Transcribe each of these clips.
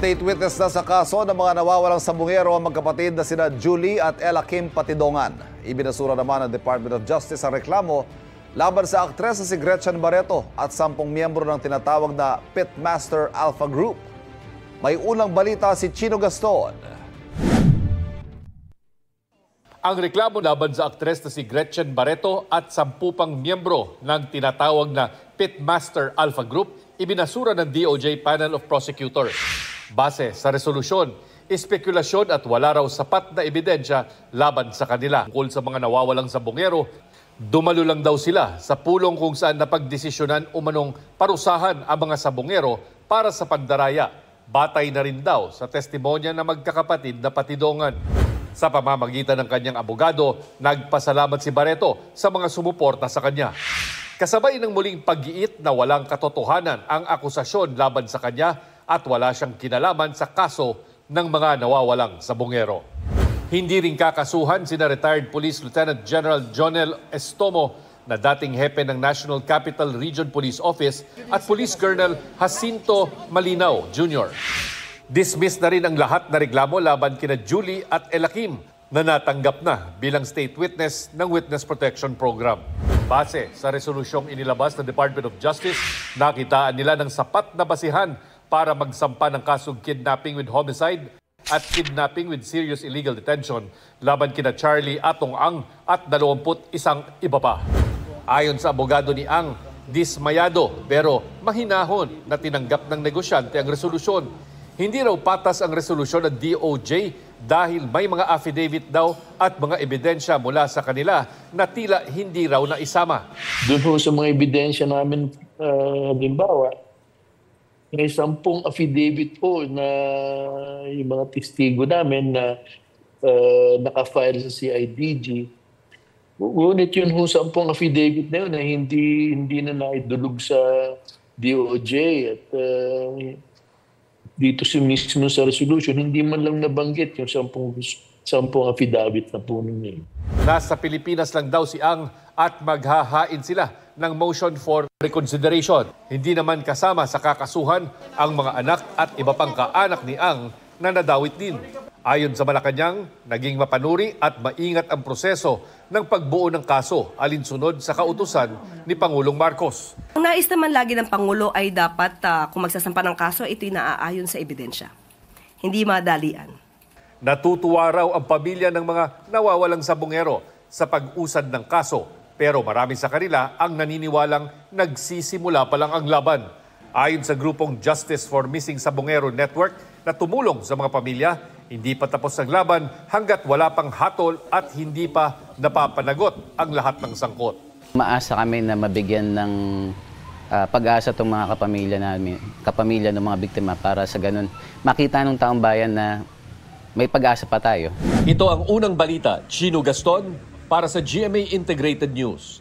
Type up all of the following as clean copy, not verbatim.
State witness na sa kaso ng mga nawawalang sabungero ang magkapatid na sina Julie at Elakim Patidongan. Ibinasura naman ng Department of Justice ang reklamo laban sa aktres na si Gretchen Barreto at 10 miyembro ng tinatawag na Pitmaster Alpha Group. May unang balita si Chino Gaston. Ang reklamo laban sa aktres na si Gretchen Barreto at 10 pang miyembro ng tinatawag na Pitmaster Alpha Group ibinasura ng DOJ Panel of Prosecutors. Base sa resolusyon, espekulasyon at wala raw sapat na ebidensya laban sa kanila. Tungkol sa mga nawawalang sabungero, dumalo lang daw sila sa pulong kung saan napagdesisyonan umanong parusahan ang mga sabungero para sa pagdaraya. Batay na rin daw sa testimonya na magkakapatid na Patidongan. Sa pamamagitan ng kanyang abogado, nagpasalamat si Barreto sa mga sumuporta sa kanya. Kasabay ng muling pag-iit na walang katotohanan ang akusasyon laban sa kanya at wala siyang kinalaman sa kaso ng mga nawawalang sabungero. Hindi rin kakasuhan sina retired Police Lieutenant General Jonel Estomo na dating hepe ng National Capital Region Police Office at Police Colonel Jacinto Malinaw Jr. Dismiss na rin ang lahat na reklamo laban kina Julie at Elakim na natanggap na bilang state witness ng Witness Protection Program. Base sa resolusyong inilabas ng Department of Justice, nakitaan nila ng sapat na basihan para magsampa ng kasong kidnapping with homicide at kidnapping with serious illegal detention laban kina Charlie Atong Ang at 21 iba pa. Ayon sa abogado ni Ang, dismayado pero mahinahon na tinanggap ng negosyante ang resolusyon. Hindi raw patas ang resolusyon ng DOJ dahil may mga affidavit daw at mga ebidensya mula sa kanila na tila hindi raw naisama. Doon po sa mga ebidensya namin, halimbawa, may 10 affidavit po na yung mga testigo namin na naka-file sa CIDG. Ngunit yun ho 10 affidavit na yun na hindi na naidulog sa DOJ at dito mismo sa resolution, hindi man lang nabanggit yung 10 affidavit na po ninyo. Nasa Pilipinas lang daw si Ang at maghahain sila ng motion for reconsideration. Hindi naman kasama sa kakasuhan ang mga anak at iba pang kaanak ni Ang na nadawit din. Ayon sa Malacanang, naging mapanuri at maingat ang proseso ng pagbuo ng kaso alinsunod sa kautusan ni Pangulong Marcos. Ang nais naman lagi ng Pangulo ay dapat kung magsasampa ng kaso, ito'y naaayon sa ebidensya. Hindi madalian. Natutuwa raw ang pamilya ng mga nawawalang sabungero sa pag-usad ng kaso. Pero marami sa kanila ang naniniwalang nagsisimula pa lang ang laban. Ayon sa grupong Justice for Missing Sabungero Network na tumulong sa mga pamilya, hindi pa tapos ang laban hanggat wala pang hatol at hindi pa napapanagot ang lahat ng sangkot. Maasa kami na mabigyan ng pag-asa itong mga kapamilya ng mga biktima para sa ganun makita ng taong bayan na may pag-asa pa tayo. Ito ang unang balita, Chino Gaston, para sa GMA Integrated News.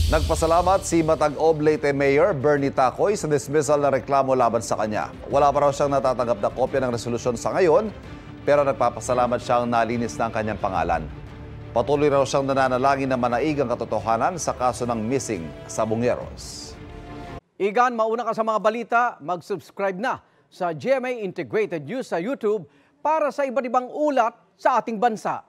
Nagpasalamat si Matag-Ob Leyte Mayor Bernie Tacoy sa dismissal na reklamo laban sa kanya. Wala pa raw siyang natatanggap na kopya ng resolusyon sa ngayon, pero nagpapasalamat siyang nalinis na ang kanyang pangalan. Patuloy raw siyang nananalangin na manaig ang katotohanan sa kaso ng missing sabungeros. Igan, mauna ka sa mga balita, mag-subscribe na sa GMA Integrated News sa YouTube para sa iba't ibang ulat sa ating bansa.